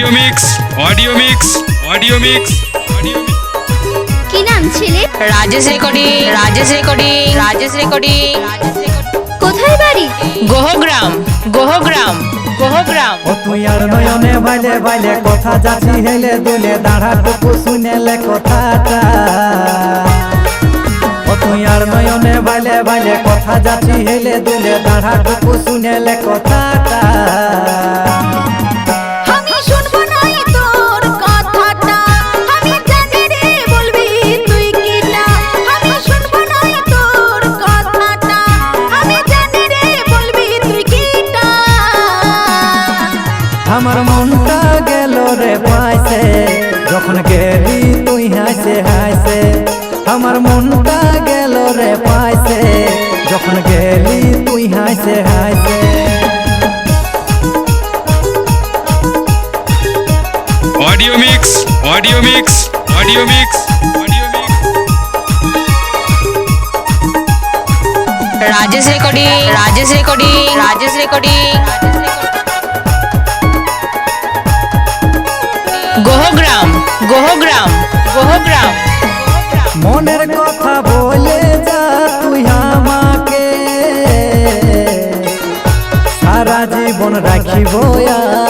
Audio mix. কি নাম ছেলে? রাজেশ রেকর্ডিং। কোথায় বাড়ি? গোহগ্রাম। ও তুই আর নয়নে ভাইলে ভাইলে কথা যাচ্ছি হেলে দুলে দাঁড়াটুকু শুনেলে কথাটা। ও তুই আর নয়নে ভাইলে ভাইলে কথা যাচ্ছি হেলে দুলে দাঁড়াটুকু শুনেলে কথাটা। আমার মনটা গেল রে পাইছে যখন গেলি তুই হাসে হাসে। আমার মনটা গেল রে পাইছে যখন গেলি তুই হাসে হাসে। Audio mix. রাজেশ রেকর্ডিং। গোহগ্রাম। মনের কথা বলে যা তুই আমাকে, সারা জীবন রাখিব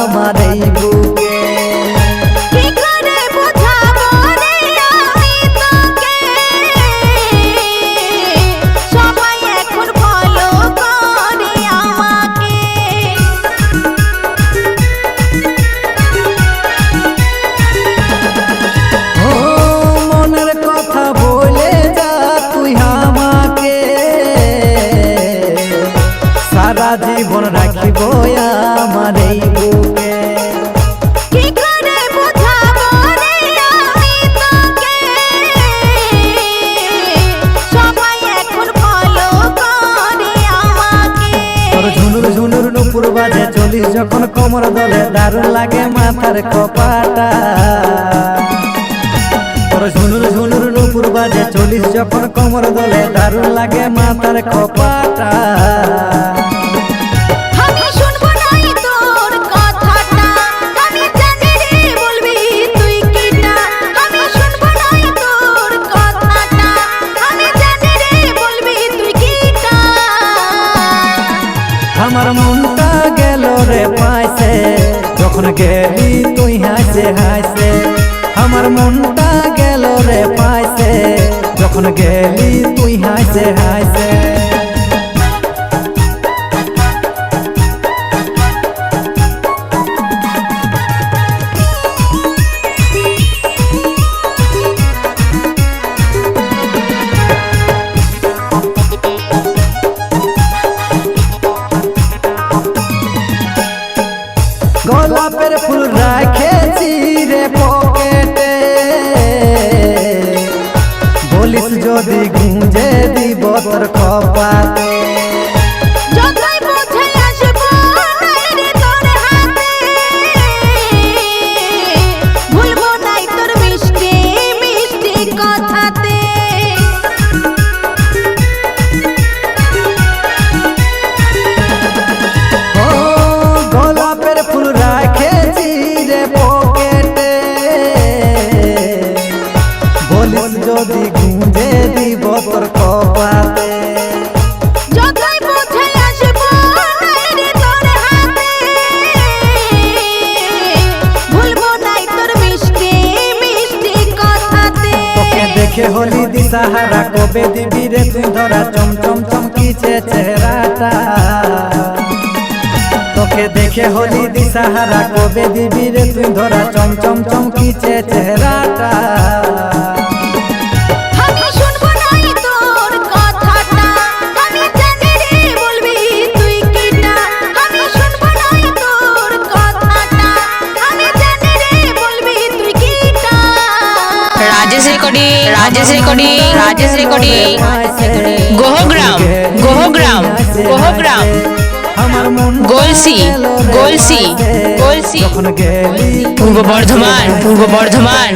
আমার এই বুকে। জীবন রাখিব আমার এই বুকে। কি করে বোঝাবো রে আমি তোকে, সবাই এখন ফলো করে আমাকে। তোর ঝুনুর নুপুর বাজে চলিস যখন কোমর দলে দারুণ লাগে মাথার কপাটা। তোর ঝুনুর নুপুর বাজে চলিস যখন কোমর দলে দারুণ লাগে মাথার কপাটা। আমার মনটা গেল রে পাইছে যখন গেলি তুই হাসে হাসে। আমার মনটা গেল রে পাইছে যখন গেলি তুই হাসে হাসে। গোলাপের ফুল রাখেছি রে পকেটে, বলিস যদি গুঁজে দিব তোর খপাতে। যদি গুঁজে দিব তোর কপাতে। যতই বুঝে আসবো রে তোর হাতে, ভুলবো নাই তোর মিষ্টি মিষ্টি কথাতে। তোকে দেখে হলি দিশাহারা কবে দিবি রে তুই ধরা চমচম চমকিছে চেহারাটা। তোকে দেখে হলি দিশাহারা কবে দিবি রে তুই ধরা চমচম চমকিছে চেহারাটা। রাজেশ রেকর্ডিং। গোহগ্রাম। গোলসি। পূর্ব বর্ধমান।